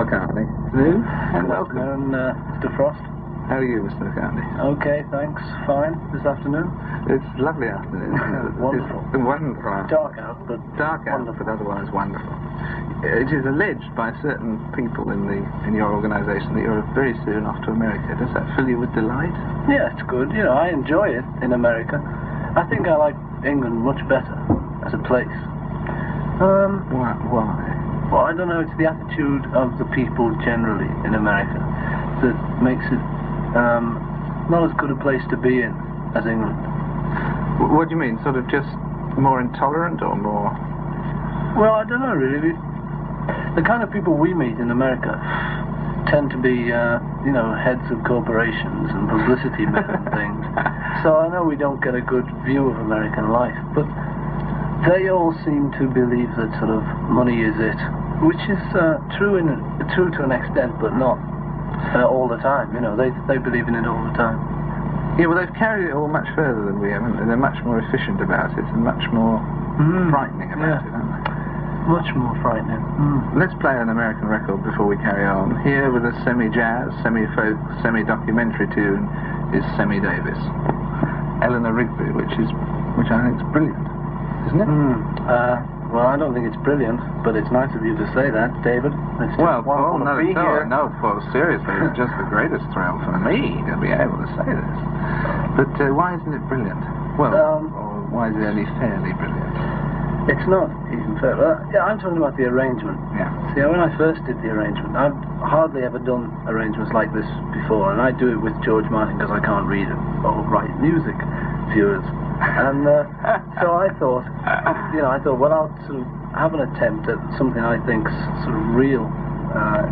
McCartney. Afternoon. And welcome. Mr. Frost. How are you, Mr. McCartney? Okay, thanks. Fine. This afternoon. It's a lovely afternoon. Wonderful. It's wonderful. Dark out, but Dark out, wonderful. but otherwise wonderful. It is alleged by certain people in your organisation that you're very soon off to America. Does that fill you with delight? Yeah, it's good. You know, I enjoy it in America. I think I like England much better as a place. Why? Well, I don't know. It's the attitude of the people generally in America that makes it not as good a place to be in as England. What do you mean? Sort of just more intolerant or more? Well, I don't know really. The kind of people we meet in America tend to be, heads of corporations and publicity men and things. So I know we don't get a good view of American life, but they all seem to believe that sort of money is it, which is true to an extent, but not all the time. You know, they believe in it all the time. Yeah, well, they've carried it all much further than we have, and they're much more efficient about it and much more frightening about it, aren't they? Much more frightening. Let's play an American record before we carry on. Here with a semi-jazz, semi-folk, semi-documentary tune is Sammy Davis. Eleanor Rigby, which I think is brilliant, isn't it? Well, I don't think it's brilliant, but it's nice of you to say that, David. It's just Paul, seriously, it's just the greatest thrill for me to be able to say this. But why isn't it brilliant? Well, or why is it only fairly brilliant? It's not even fair. I'm talking about the arrangement. Yeah. See, when I first did the arrangement, I've hardly ever done arrangements like this before, and I do it with George Martin because I can't read it or write music, viewers. And so I thought, well, I'll sort of have an attempt at something I think's sort of real,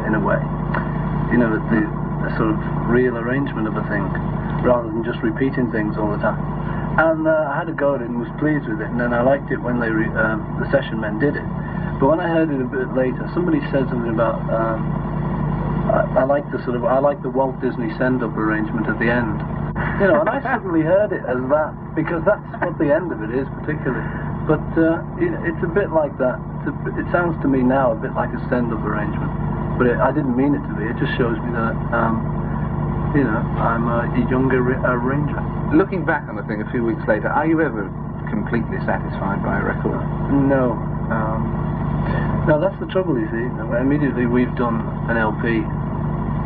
in a way. You know, the sort of real arrangement of a thing, rather than just repeating things all the time. And I had a go at it and was pleased with it, and then I liked it when the session men did it. But when I heard it a bit later, somebody said something about I like the Walt Disney send-up arrangement at the end. You know, and I suddenly heard it as that, because that's what the end of it is, particularly. But it's a bit like that. It sounds to me now a bit like a send-up arrangement. But I didn't mean it to be. It just shows me that, I'm a younger arranger. Looking back on the thing a few weeks later, are you ever completely satisfied by a record? No. No, that's the trouble, you see. Immediately we've done an LP.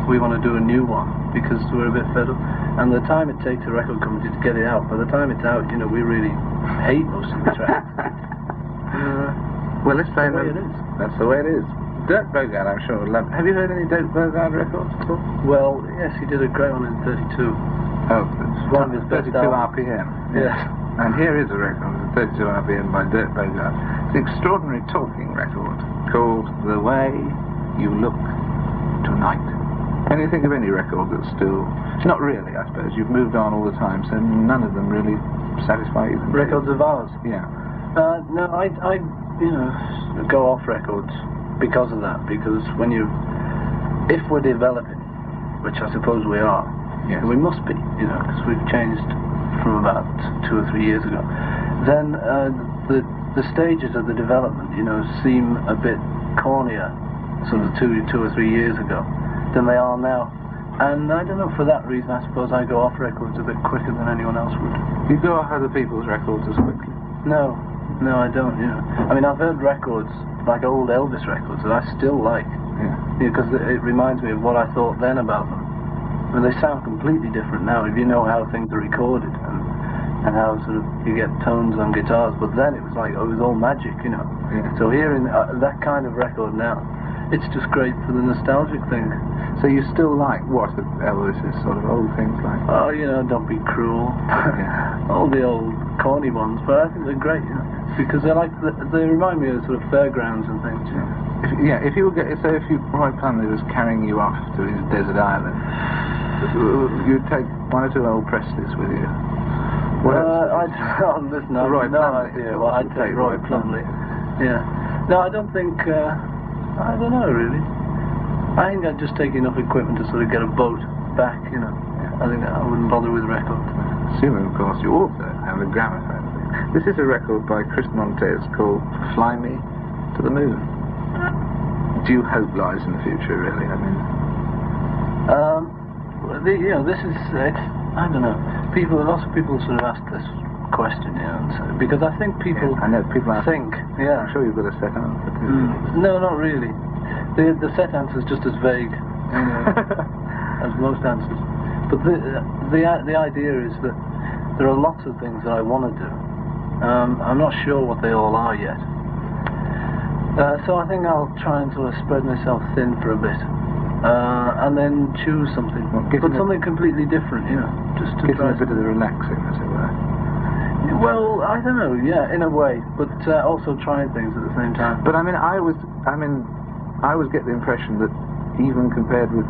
We want to do a new one because we're a bit fed up. And the time it takes a record company to get it out, by the time it's out, you know, we really hate most of the tracks. Well, let's play the way it is. That's the way it is. Dirk Bogart, I'm sure, will love. Have you heard any Dirk Bogart records before? Well, yes, he did a great one in 32. Oh, it's one of his 32 RPM. Yes. And here is a record, 32 RPM by Dirk Bogart. It's an extraordinary talking record called The Way You Look Tonight. Can you think of any record that's still... Not really, I suppose. You've moved on all the time, so none of them really satisfy you. Records of ours? Yeah. No, I go off records because of that. Because if we're developing, which I suppose we are, yes. We must be, because we've changed from about 2 or 3 years ago, then the stages of the development, seem a bit cornier, sort of 2 or 3 years ago, than they are now. And I don't know, for that reason I suppose I go off records a bit quicker than anyone else would. You go off other people's records as quickly? No, I don't, I mean, I've heard records, like old Elvis records, that I still like. Because it reminds me of what I thought then about them. I mean, they sound completely different now, if you know how things are recorded, and how sort of you get tones on guitars, but then it was like, it was all magic, Yeah. So hearing that kind of record now, it's just great for the nostalgic thing. So you still like what of Elvis's sort of old things like? Oh, Don't Be Cruel. All the old corny ones, but I think they're great, because they remind me of sort of fairgrounds and things. If Roy Plumley was carrying you off to his desert island, you'd take 1 or 2 old Presleys with you. Listen, I have no idea. Well, I'd take Roy Plumley. Yeah. No, I don't think. I don't know really. I think I'd just take enough equipment to sort of get a boat back, I think I wouldn't bother with records. Assuming, of course, you also have a gramophone. This is a record by Chris Montez called Fly Me to the Moon. do you hope lies in the future, really? I mean... this is, I don't know, lots of people sort of ask this question, and so, because I think people... Yeah, I know, people think, yeah. I'm sure you've got a set answer to No, not really. The set answer is just as vague as most answers. But the idea is that there are lots of things that I want to do. I'm not sure what they all are yet. So I think I'll try and sort of spread myself thin for a bit. And then choose something. But something completely different, just to try... a bit of the relaxing, as it were. Well, I don't know, yeah, in a way, but also trying things at the same time. But I always get the impression that even compared with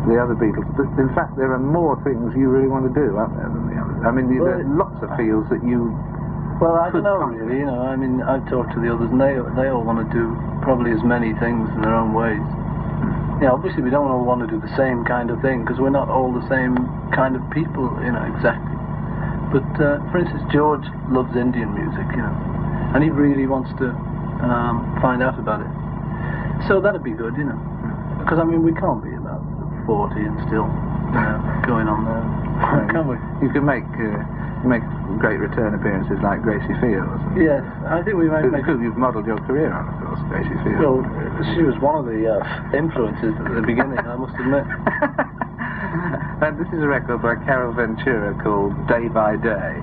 the other Beatles, that in fact there are more things you really want to do, aren't there, than the others? I mean, there are lots of fields that you... Well, I don't know, really, I've talked to the others, and they all want to do probably as many things in their own ways. Obviously we don't all want to do the same kind of thing, because we're not all the same kind of people, exactly. But, for instance, George loves Indian music, and he really wants to find out about it. So that'd be good, because, we can't be about 40 and still going on there, can we? You can make great return appearances like Gracie Fields. Yes, I think we might make... Who you've modelled your career on, of course, Gracie Fields. Well, she was one of the influences at the beginning, I must admit. And this is a record by Carol Ventura called Day by Day.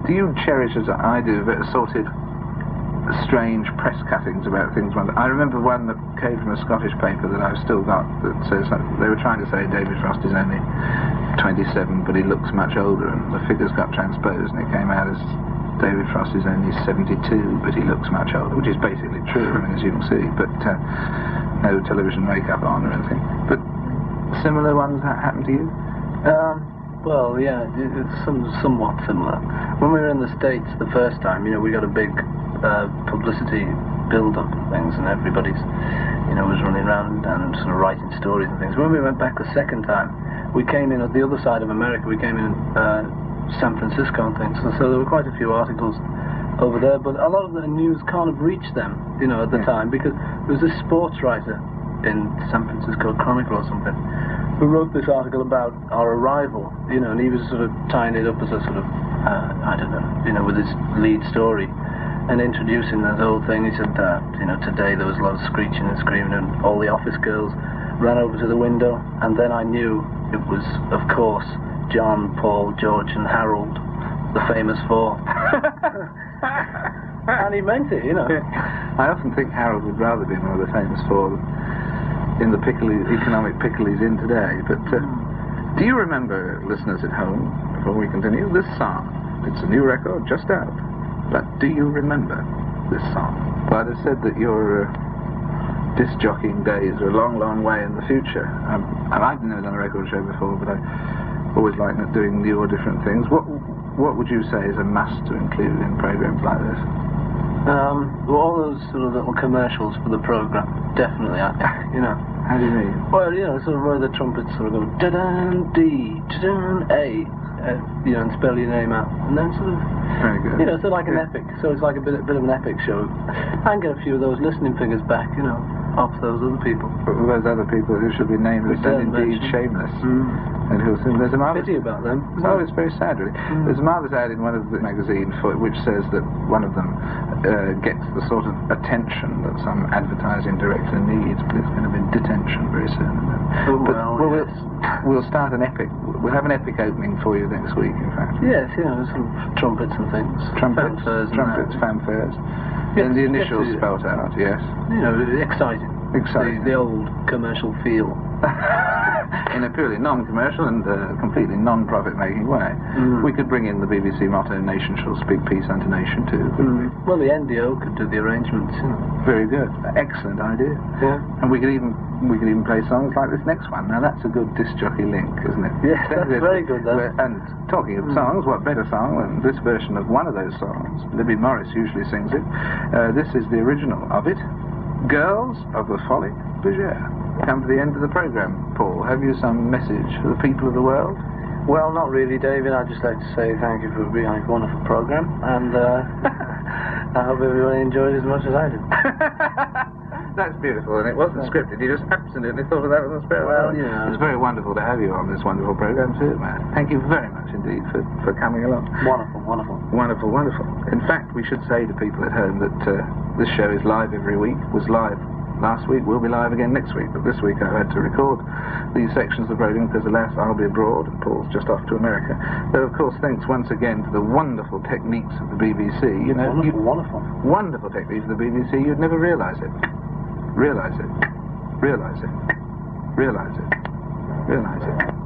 Do you cherish, as I do, assorted strange press cuttings about things? I remember one that came from a Scottish paper that I've still got that says they were trying to say David Frost is only 27 but he looks much older, and the figures got transposed and it came out as David Frost is only 72 but he looks much older, which is basically true, as you can see, but no television makeup on or anything. But similar ones happen to you? Well, yeah, it's somewhat similar. When we were in the States the first time, we got a big publicity build-up and things, and everybody's, was running around and sort of writing stories and things. When we went back the second time, we came in at the other side of America. We came in San Francisco and things, so there were quite a few articles over there, but a lot of the news can't have reached them, at the time, because there was this sports writer in San Francisco Chronicle or something who wrote this article about our arrival, and he was sort of tying it up as a sort of, I don't know, with his lead story and introducing that whole thing. He said that, today there was a lot of screeching and screaming and all the office girls ran over to the window, and then I knew it was, of course, John, Paul, George and Harold, the famous four. And he meant it, I often think Harold would rather be one of the famous four in the economic pickle he's in today. But do you remember, listeners at home, before we continue, this song? It's a new record, just out. But do you remember this song? Well, it said that your disc jockeying days are a long, long way in the future. I've never done a record show before, but I always like doing new or different things. What would you say is a must to include in programs like this? All those sort of little commercials for the program, definitely, I think, How do you mean? Well, sort of where the trumpets sort of go da-dun D, da-dun A, and spell your name out, and then sort of, very good. So like an epic, so it's like a bit of an epic show. And get a few of those listening figures back, off those other people. But those other people who should be nameless and indeed shameless. And who'll sing. There's a marvelous... Pity about them. Oh, it's very sad, really. There's a marvelous ad in one of the magazines which says that one of them gets the sort of attention that some advertising director needs, but it's going to be detention very soon. We'll start an epic. We'll have an epic opening for you next week, in fact. Yes, some trumpets and things. Trumpets, fanfares. Yes, and the initials spelt out, yes. Exciting. The old commercial feel. In a purely non-commercial and completely non-profit-making way. We could bring in the BBC motto, "Nation shall speak peace unto nation," too, couldn't we? Well, the NDO could do the arrangements, Very good. Excellent idea. Yeah. And we could even play songs like this next one. Now, that's a good disc jockey link, isn't it? Yes, that's very good, though. And talking of songs, what better song than this version of one of those songs? Libby Morris usually sings it. This is the original of it. Girls of the Folic Bergère. Come to the end of the programme, Paul. Have you some message for the people of the world? Well, not really, David. I'd just like to say thank you for being a wonderful programme, and I hope everyone enjoyed it as much as I did. That's beautiful, and it wasn't scripted. You just absolutely thought of that on the spare. Well, you know. It's very wonderful to have you on this wonderful program too, man. Thank you very much indeed for coming along. Wonderful, wonderful. Wonderful, wonderful. In fact, we should say to people at home that this show is live every week, was live last week, will be live again next week, but this week I've had to record these sections of the program because, alas, I'll be abroad and Paul's just off to America. Though, of course, thanks once again to the wonderful techniques of the BBC. You know, Wonderful. Wonderful techniques of the BBC, you'd never realise it. Realise it. Realise it. Realise it. Realise it.